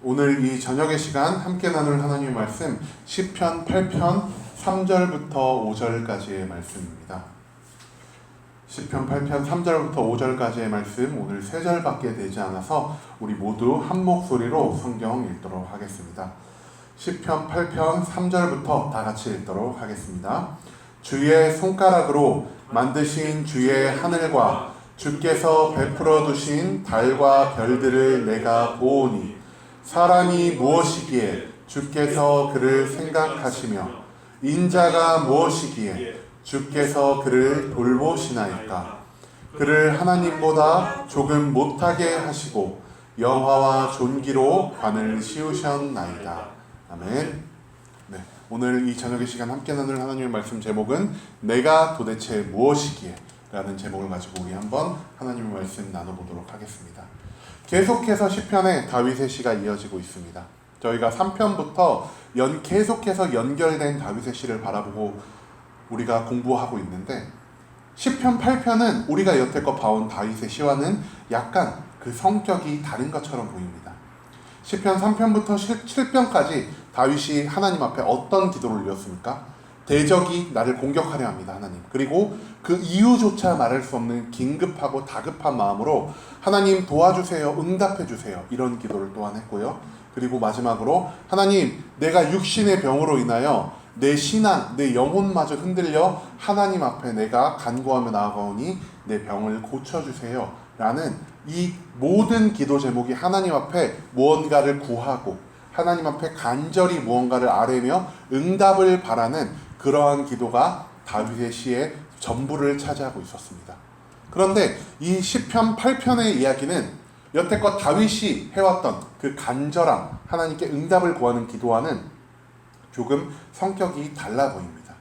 오늘 이 저녁의 시간 함께 나눌 하나님의 말씀 시편 8편 3절부터 5절까지의 말씀입니다. 시편 8편 3절부터 5절까지의 말씀 오늘 3절밖에 되지 않아서 우리 모두 한 목소리로 성경 읽도록 하겠습니다. 시편 8편 3절부터 다 같이 읽도록 하겠습니다. 주의 손가락으로 만드신 주의 하늘과 주께서 베풀어 두신 달과 별들을 내가 보오니 사람이 무엇이기에 주께서 그를 생각하시며 인자가 무엇이기에 주께서 그를 돌보시나이까. 그를 하나님보다 조금 못하게 하시고 영화와 존귀로 관을 씌우셨나이다. 아멘. 네, 오늘 이 저녁의 시간 함께 나눌 하나님의 말씀 제목은 내가 도대체 무엇이기에 라는 제목을 가지고 우리 한번 하나님의 말씀 나눠보도록 하겠습니다. 계속해서 시편에 다윗의 시가 이어지고 있습니다. 저희가 3편부터 계속해서 연결된 다윗의 시를 바라보고 우리가 공부하고 있는데 시편 8편은 우리가 여태껏 봐온 다윗의 시와는 약간 그 성격이 다른 것처럼 보입니다. 시편 3편부터 7편까지 다윗이 하나님 앞에 어떤 기도를 올렸습니까? 대적이 나를 공격하려 합니다, 하나님. 그리고 그 이유조차 말할 수 없는 긴급하고 다급한 마음으로 하나님 도와주세요, 응답해주세요, 이런 기도를 또한 했고요. 그리고 마지막으로 하나님, 내가 육신의 병으로 인하여 내 신앙, 내 영혼마저 흔들려 하나님 앞에 내가 간구하며 나아가오니 내 병을 고쳐주세요 라는 이 모든 기도 제목이 하나님 앞에 무언가를 구하고 하나님 앞에 간절히 무언가를 아뢰며 응답을 바라는 그러한 기도가 다윗의 시의 전부를 차지하고 있었습니다. 그런데 이 시편 8편의 이야기는 여태껏 다윗이 해왔던 그 간절함, 하나님께 응답을 구하는 기도와는 조금 성격이 달라 보입니다.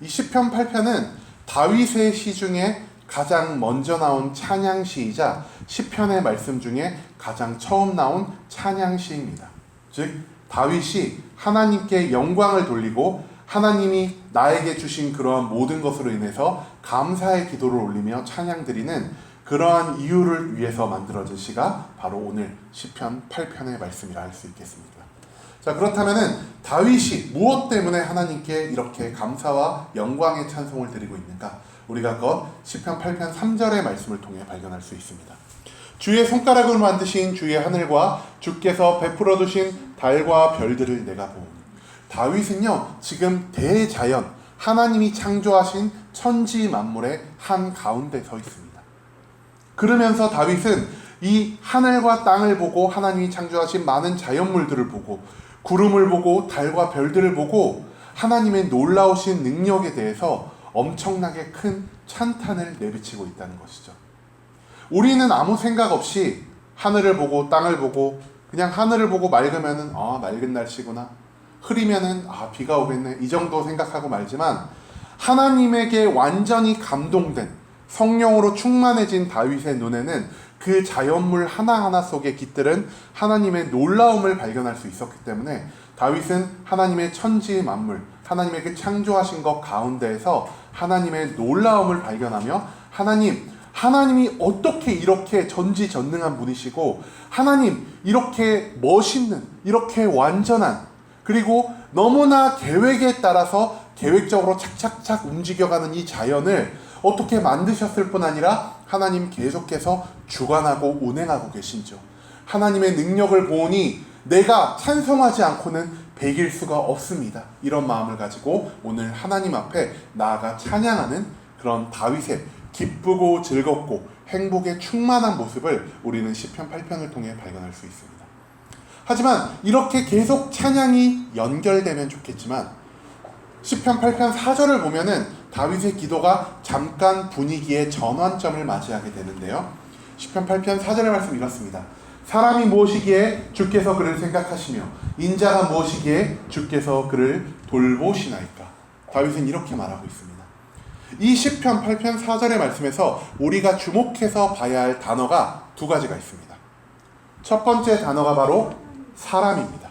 이 시편 8편은 다윗의 시 중에 가장 먼저 나온 찬양시이자 시편의 말씀 중에 가장 처음 나온 찬양시입니다. 즉 다윗이 하나님께 영광을 돌리고 하나님이 나에게 주신 그러한 모든 것으로 인해서 감사의 기도를 올리며 찬양드리는 그러한 이유를 위해서 만들어진 시가 바로 오늘 시편 8편의 말씀이라 할 수 있겠습니다. 자, 그렇다면은 다윗이 무엇 때문에 하나님께 이렇게 감사와 영광의 찬송을 드리고 있는가? 우리가 곧 시편 8편 3절의 말씀을 통해 발견할 수 있습니다. 주의 손가락으로 만드신 주의 하늘과 주께서 베풀어 두신 달과 별들을 내가 보오니. 다윗은요, 지금 대자연, 하나님이 창조하신 천지 만물의 한 가운데 서 있습니다. 그러면서 다윗은 이 하늘과 땅을 보고 하나님이 창조하신 많은 자연물들을 보고 구름을 보고 달과 별들을 보고 하나님의 놀라우신 능력에 대해서 엄청나게 큰 찬탄을 내비치고 있다는 것이죠. 우리는 아무 생각 없이 하늘을 보고 땅을 보고 그냥 하늘을 보고 맑으면은 맑은 날씨구나, 흐리면은 비가 오겠네, 이 정도 생각하고 말지만 하나님에게 완전히 감동된 성령으로 충만해진 다윗의 눈에는 그 자연물 하나하나 속에 깃들은 하나님의 놀라움을 발견할 수 있었기 때문에 다윗은 하나님의 천지 만물, 하나님의 그 창조하신 것 가운데에서 하나님의 놀라움을 발견하며 하나님이 어떻게 이렇게 전지전능한 분이시고 하나님 이렇게 멋있는, 이렇게 완전한, 그리고 너무나 계획에 따라서 계획적으로 착착착 움직여가는 이 자연을 어떻게 만드셨을 뿐 아니라 하나님 계속해서 주관하고 운행하고 계신죠. 하나님의 능력을 보니 내가 찬송하지 않고는 배길 수가 없습니다. 이런 마음을 가지고 오늘 하나님 앞에 나아가 찬양하는 그런 다윗의 기쁘고 즐겁고 행복에 충만한 모습을 우리는 시편 8편을 통해 발견할 수 있습니다. 하지만 이렇게 계속 찬양이 연결되면 좋겠지만 시편 8편 4절을 보면은 다윗의 기도가 잠깐 분위기의 전환점을 맞이하게 되는데요. 시편 8편 4절의 말씀 이렇습니다. 사람이 무엇이기에 주께서 그를 생각하시며 인자가 무엇이기에 주께서 그를 돌보시나이까. 다윗은 이렇게 말하고 있습니다. 이 시편 8편 4절의 말씀에서 우리가 주목해서 봐야 할 단어가 두 가지가 있습니다. 첫 번째 단어가 바로 사람입니다.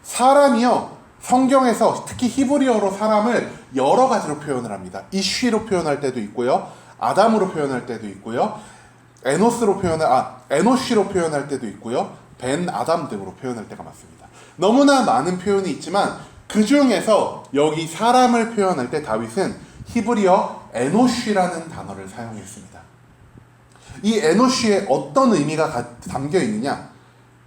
사람이요, 성경에서 특히 히브리어로 사람을 여러 가지로 표현을 합니다. 이쉬로 표현할 때도 있고요, 아담으로 표현할 때도 있고요, 에노시로 표현할 때도 있고요, 벤 아담 등으로 표현할 때가 많습니다. 너무나 많은 표현이 있지만 그 중에서 여기 사람을 표현할 때 다윗은 히브리어 에노쉬라는 단어를 사용했습니다. 이 에노쉬에 어떤 의미가 담겨 있느냐?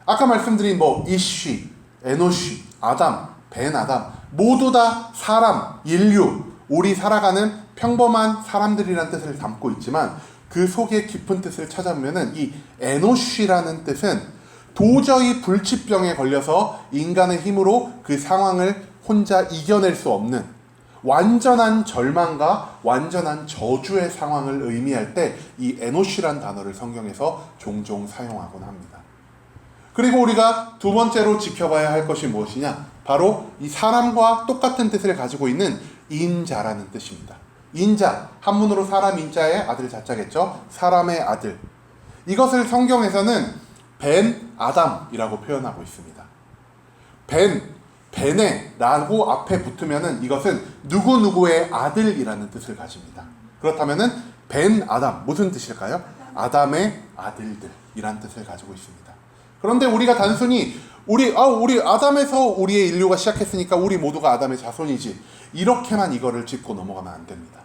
아까 말씀드린 이쉬, 에노쉬, 아담, 벤 아담 모두 다 사람, 인류, 우리 살아가는 평범한 사람들이라는 뜻을 담고 있지만 그 속에 깊은 뜻을 찾아보면은 이 에노쉬라는 뜻은 도저히 불치병에 걸려서 인간의 힘으로 그 상황을 혼자 이겨낼 수 없는 완전한 절망과 완전한 저주의 상황을 의미할 때 이 에노쉬란 단어를 성경에서 종종 사용하곤 합니다. 그리고 우리가 두 번째로 지켜봐야 할 것이 무엇이냐? 바로 이 사람과 똑같은 뜻을 가지고 있는 인자라는 뜻입니다. 인자, 한문으로 사람 인자의 아들 자자겠죠? 사람의 아들. 이것을 성경에서는 벤 아담이라고 표현하고 있습니다. 벤에 라고 앞에 붙으면은 이것은 누구누구의 아들이라는 뜻을 가집니다. 그렇다면은 벤 아담, 무슨 뜻일까요? 아담의 아들들이라는 뜻을 가지고 있습니다. 그런데 우리가 단순히 우리 아담에서 우리의 인류가 시작했으니까 우리 모두가 아담의 자손이지, 이렇게만 이거를 짚고 넘어가면 안 됩니다.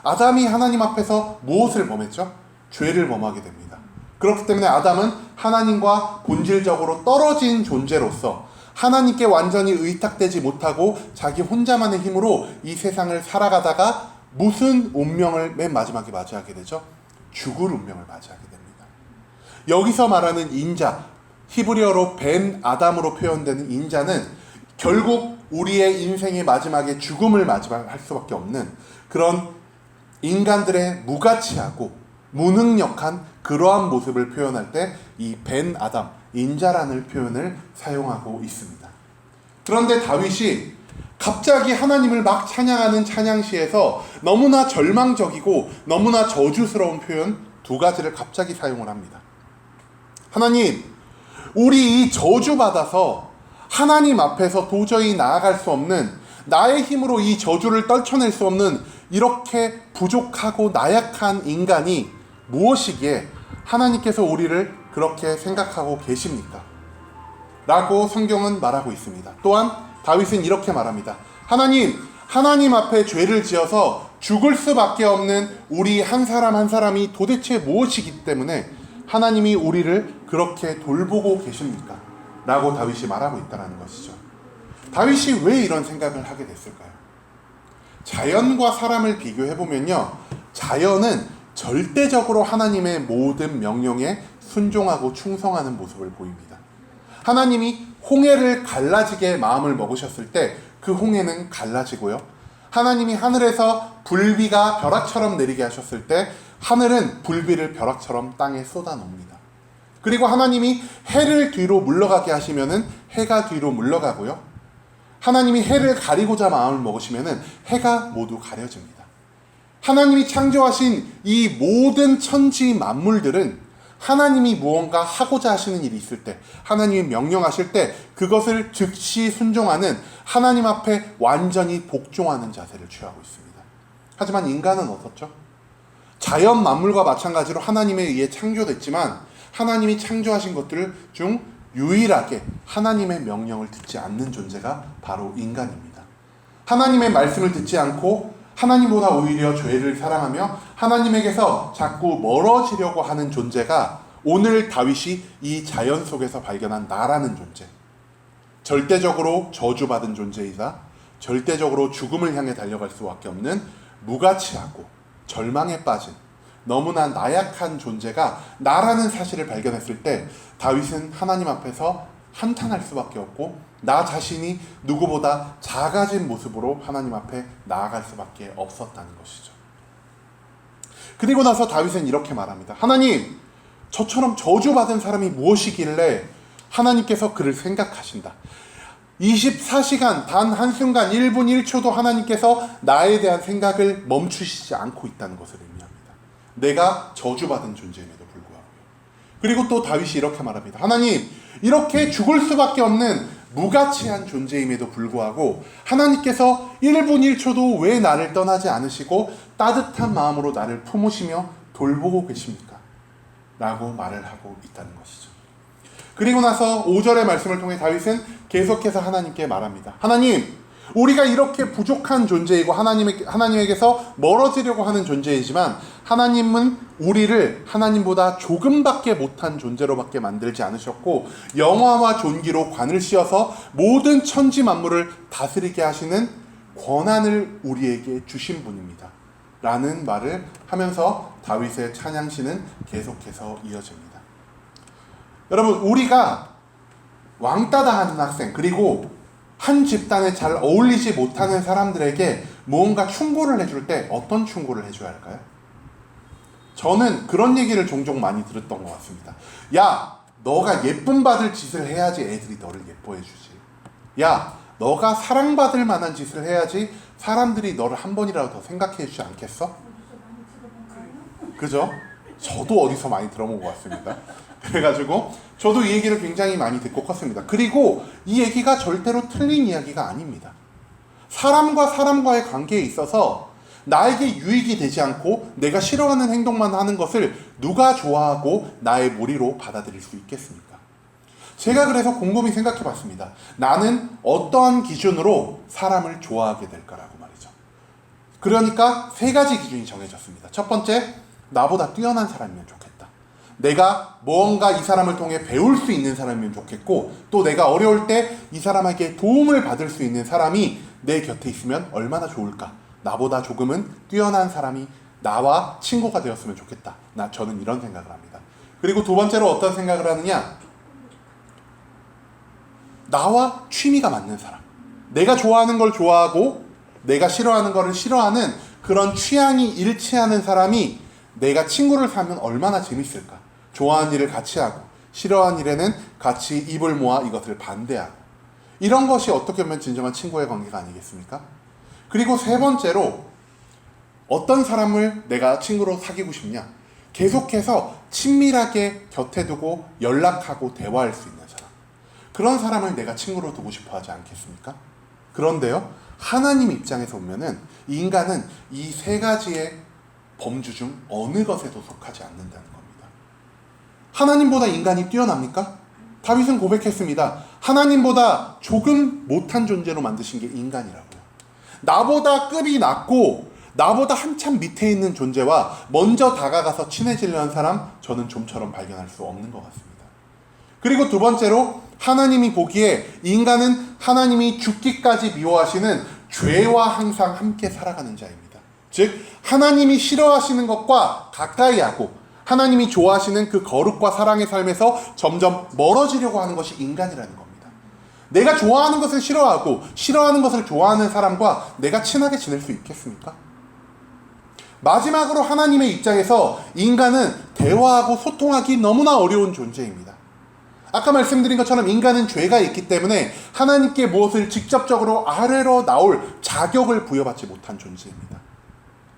아담이 하나님 앞에서 무엇을 범했죠? 죄를 범하게 됩니다. 그렇기 때문에 아담은 하나님과 본질적으로 떨어진 존재로서 하나님께 완전히 의탁되지 못하고 자기 혼자만의 힘으로 이 세상을 살아가다가 무슨 운명을 맨 마지막에 맞이하게 되죠? 죽을 운명을 맞이하게 됩니다. 여기서 말하는 인자, 히브리어로 벤 아담으로 표현되는 인자는 결국 우리의 인생의 마지막에 죽음을 맞이할 수밖에 없는 그런 인간들의 무가치하고 무능력한 그러한 모습을 표현할 때 이 벤 아담, 인자라는 표현을 사용하고 있습니다. 그런데 다윗이 갑자기 하나님을 막 찬양하는 찬양시에서 너무나 절망적이고 너무나 저주스러운 표현 두 가지를 갑자기 사용을 합니다. 하나님, 우리 이 저주받아서 하나님 앞에서 도저히 나아갈 수 없는, 나의 힘으로 이 저주를 떨쳐낼 수 없는 이렇게 부족하고 나약한 인간이 무엇이기에 하나님께서 우리를 그렇게 생각하고 계십니까? 라고 성경은 말하고 있습니다. 또한 다윗은 이렇게 말합니다. 하나님 앞에 죄를 지어서 죽을 수밖에 없는 우리 한 사람 한 사람이 도대체 무엇이기 때문에 하나님이 우리를 그렇게 돌보고 계십니까? 라고 다윗이 말하고 있다는 것이죠. 다윗이 왜 이런 생각을 하게 됐을까요? 자연과 사람을 비교해보면요, 자연은 절대적으로 하나님의 모든 명령에 순종하고 충성하는 모습을 보입니다. 하나님이 홍해를 갈라지게 마음을 먹으셨을 때 그 홍해는 갈라지고요, 하나님이 하늘에서 불비가 벼락처럼 내리게 하셨을 때 하늘은 불비를 벼락처럼 땅에 쏟아놉니다. 그리고 하나님이 해를 뒤로 물러가게 하시면은 해가 뒤로 물러가고요, 하나님이 해를 가리고자 마음을 먹으시면은 해가 모두 가려집니다. 하나님이 창조하신 이 모든 천지 만물들은 하나님이 무언가 하고자 하시는 일이 있을 때, 하나님이 명령하실 때 그것을 즉시 순종하는, 하나님 앞에 완전히 복종하는 자세를 취하고 있습니다. 하지만 인간은 어떻죠? 자연 만물과 마찬가지로 하나님에 의해 창조됐지만 하나님이 창조하신 것들 중 유일하게 하나님의 명령을 듣지 않는 존재가 바로 인간입니다. 하나님의 말씀을 듣지 않고 하나님보다 오히려 죄를 사랑하며 하나님에게서 자꾸 멀어지려고 하는 존재가 오늘 다윗이 이 자연 속에서 발견한 나라는 존재, 절대적으로 저주받은 존재이자 절대적으로 죽음을 향해 달려갈 수밖에 없는 무가치하고 절망에 빠진 너무나 나약한 존재가 나라는 사실을 발견했을 때 다윗은 하나님 앞에서 한탄할 수밖에 없고 나 자신이 누구보다 작아진 모습으로 하나님 앞에 나아갈 수밖에 없었다는 것이죠. 그리고 나서 다윗은 이렇게 말합니다. 하나님, 저처럼 저주받은 사람이 무엇이길래 하나님께서 그를 생각하신다. 24시간 단 한순간 1분 1초도 하나님께서 나에 대한 생각을 멈추시지 않고 있다는 것을 의미합니다. 내가 저주받은 존재임에도 불구하고. 그리고 또 다윗이 이렇게 말합니다. 하나님, 이렇게 죽을 수밖에 없는 무가치한 존재임에도 불구하고 하나님께서 1분 1초도 왜 나를 떠나지 않으시고 따뜻한 마음으로 나를 품으시며 돌보고 계십니까? 라고 말을 하고 있다는 것이죠. 그리고 나서 5절의 말씀을 통해 다윗은 계속해서 하나님께 말합니다. 하나님, 우리가 이렇게 부족한 존재이고 하나님에게서 멀어지려고 하는 존재이지만 하나님은 우리를 하나님보다 조금밖에 못한 존재로밖에 만들지 않으셨고 영화와 존귀로 관을 씌워서 모든 천지 만물을 다스리게 하시는 권한을 우리에게 주신 분입니다. 라는 말을 하면서 다윗의 찬양시는 계속해서 이어집니다. 여러분, 우리가 왕따 당하는 학생, 그리고 한 집단에 잘 어울리지 못하는 사람들에게 무언가 충고를 해줄 때 어떤 충고를 해줘야 할까요? 저는 그런 얘기를 종종 많이 들었던 것 같습니다. 야, 너가 예쁨 받을 짓을 해야지 애들이 너를 예뻐해 주지. 야, 너가 사랑받을 만한 짓을 해야지 사람들이 너를 한 번이라도 더 생각해 주지 않겠어? 그죠? 저도 어디서 많이 들어본 것 같습니다. 그래가지고 저도 이 얘기를 굉장히 많이 듣고 컸습니다. 그리고 이 얘기가 절대로 틀린 이야기가 아닙니다. 사람과 사람과의 관계에 있어서 나에게 유익이 되지 않고 내가 싫어하는 행동만 하는 것을 누가 좋아하고 나의 무리로 받아들일 수 있겠습니까? 제가 그래서 곰곰이 생각해 봤습니다. 나는 어떠한 기준으로 사람을 좋아하게 될까라고 말이죠. 그러니까 3가지 기준이 정해졌습니다. 첫 번째, 나보다 뛰어난 사람이면 좋겠다. 내가 무언가 이 사람을 통해 배울 수 있는 사람이면 좋겠고, 또 내가 어려울 때 이 사람에게 도움을 받을 수 있는 사람이 내 곁에 있으면 얼마나 좋을까. 나보다 조금은 뛰어난 사람이 나와 친구가 되었으면 좋겠다. 저는 이런 생각을 합니다. 그리고 2번째로 어떤 생각을 하느냐, 나와 취미가 맞는 사람, 내가 좋아하는 걸 좋아하고 내가 싫어하는 거를 싫어하는 그런 취향이 일치하는 사람이 내가 친구를 사면 얼마나 재밌을까. 좋아하는 일을 같이 하고 싫어하는 일에는 같이 입을 모아 이것을 반대하고, 이런 것이 어떻게 보면 진정한 친구의 관계가 아니겠습니까? 그리고 3번째로, 어떤 사람을 내가 친구로 사귀고 싶냐, 계속해서 친밀하게 곁에 두고 연락하고 대화할 수 있는 사람, 그런 사람을 내가 친구로 두고 싶어 하지 않겠습니까? 그런데요, 하나님 입장에서 보면은 이 인간은 이 3가지의 범주 중 어느 것에도 속하지 않는다는 겁니다. 하나님보다 인간이 뛰어납니까? 다윗은 고백했습니다. 하나님보다 조금 못한 존재로 만드신 게 인간이라고요. 나보다 급이 낮고 나보다 한참 밑에 있는 존재와 먼저 다가가서 친해지려는 사람, 저는 좀처럼 발견할 수 없는 것 같습니다. 그리고 2번째로, 하나님이 보기에 인간은 하나님이 죽기까지 미워하시는 죄와 항상 함께 살아가는 자입니다. 즉, 하나님이 싫어하시는 것과 가까이 하고 하나님이 좋아하시는 그 거룩과 사랑의 삶에서 점점 멀어지려고 하는 것이 인간이라는 겁니다. 내가 좋아하는 것을 싫어하고 싫어하는 것을 좋아하는 사람과 내가 친하게 지낼 수 있겠습니까? 마지막으로, 하나님의 입장에서 인간은 대화하고 소통하기 너무나 어려운 존재입니다. 아까 말씀드린 것처럼 인간은 죄가 있기 때문에 하나님께 무엇을 직접적으로 아뢰러 나올 자격을 부여받지 못한 존재입니다.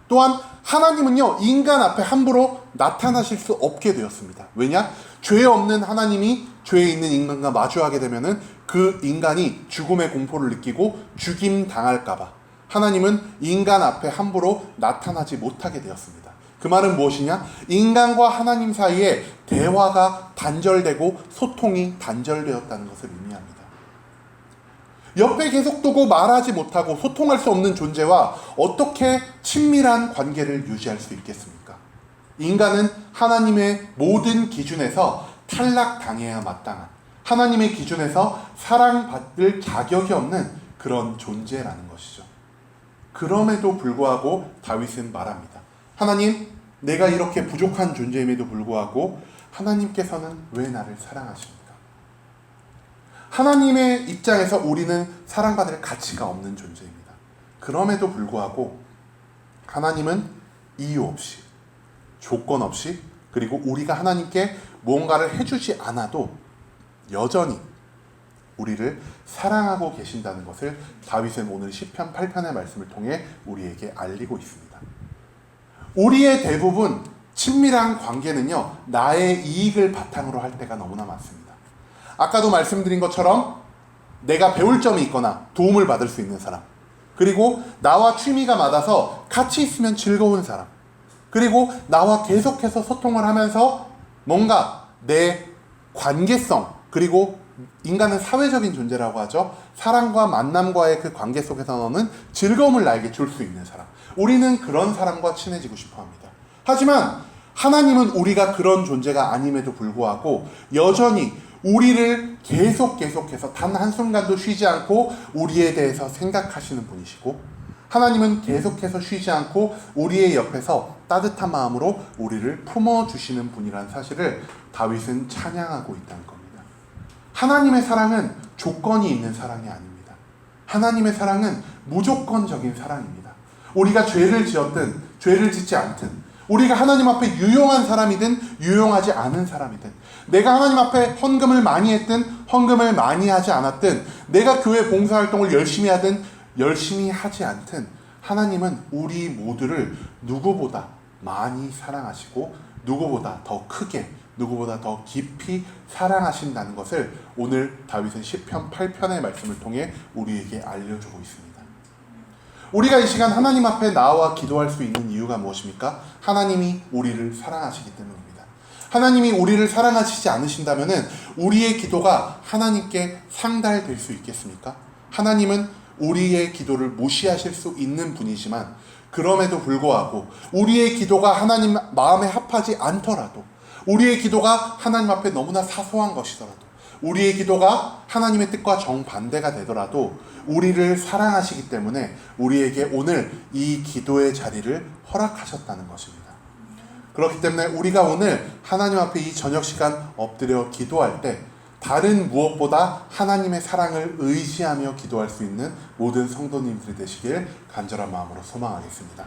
또한 하나님은요, 인간 앞에 함부로 나타나실 수 없게 되었습니다. 왜냐? 죄 없는 하나님이 죄 있는 인간과 마주하게 되면은 그 인간이 죽음의 공포를 느끼고 죽임 당할까봐 하나님은 인간 앞에 함부로 나타나지 못하게 되었습니다. 그 말은 무엇이냐? 인간과 하나님 사이에 대화가 단절되고 소통이 단절되었다는 것을 의미합니다. 옆에 계속 두고 말하지 못하고 소통할 수 없는 존재와 어떻게 친밀한 관계를 유지할 수 있겠습니까? 인간은 하나님의 모든 기준에서 탈락당해야 마땅한, 하나님의 기준에서 사랑받을 자격이 없는 그런 존재라는 것이죠. 그럼에도 불구하고 다윗은 말합니다. 하나님, 내가 이렇게 부족한 존재임에도 불구하고 하나님께서는 왜 나를 사랑하십니까? 하나님의 입장에서 우리는 사랑받을 가치가 없는 존재입니다. 그럼에도 불구하고 하나님은 이유 없이, 조건 없이, 그리고 우리가 하나님께 무언가를 해주지 않아도 여전히 우리를 사랑하고 계신다는 것을 다윗은 오늘 시편 8편의 말씀을 통해 우리에게 알리고 있습니다. 우리의 대부분 친밀한 관계는요, 나의 이익을 바탕으로 할 때가 너무나 많습니다. 아까도 말씀드린 것처럼 내가 배울 점이 있거나 도움을 받을 수 있는 사람, 그리고 나와 취미가 맞아서 같이 있으면 즐거운 사람, 그리고 나와 계속해서 소통을 하면서 뭔가 내 관계성, 그리고 인간은 사회적인 존재라고 하죠. 사람과 만남과의 그 관계 속에서는 즐거움을 나에게 줄 수 있는 사람. 우리는 그런 사람과 친해지고 싶어 합니다. 하지만 하나님은 우리가 그런 존재가 아님에도 불구하고 여전히 우리를 계속해서 단 한순간도 쉬지 않고 우리에 대해서 생각하시는 분이시고, 하나님은 계속해서 쉬지 않고 우리의 옆에서 따뜻한 마음으로 우리를 품어주시는 분이라는 사실을 다윗은 찬양하고 있다는 겁니다. 하나님의 사랑은 조건이 있는 사랑이 아닙니다. 하나님의 사랑은 무조건적인 사랑입니다. 우리가 죄를 지었든 죄를 짓지 않든, 우리가 하나님 앞에 유용한 사람이든 유용하지 않은 사람이든, 내가 하나님 앞에 헌금을 많이 했든 헌금을 많이 하지 않았든, 내가 교회 봉사활동을 열심히 하든 열심히 하지 않든, 하나님은 우리 모두를 누구보다 많이 사랑하시고 누구보다 더 크게, 누구보다 더 깊이 사랑하신다는 것을 오늘 다윗은 시편 8편의 말씀을 통해 우리에게 알려주고 있습니다. 우리가 이 시간 하나님 앞에 나와 기도할 수 있는 이유가 무엇입니까? 하나님이 우리를 사랑하시기 때문입니다. 하나님이 우리를 사랑하시지 않으신다면 우리의 기도가 하나님께 상달될 수 있겠습니까? 하나님은 우리의 기도를 무시하실 수 있는 분이지만, 그럼에도 불구하고 우리의 기도가 하나님 마음에 합하지 않더라도, 우리의 기도가 하나님 앞에 너무나 사소한 것이더라도, 우리의 기도가 하나님의 뜻과 정반대가 되더라도 우리를 사랑하시기 때문에 우리에게 오늘 이 기도의 자리를 허락하셨다는 것입니다. 그렇기 때문에 우리가 오늘 하나님 앞에 이 저녁 시간 엎드려 기도할 때 다른 무엇보다 하나님의 사랑을 의지하며 기도할 수 있는 모든 성도님들이 되시길 간절한 마음으로 소망하겠습니다.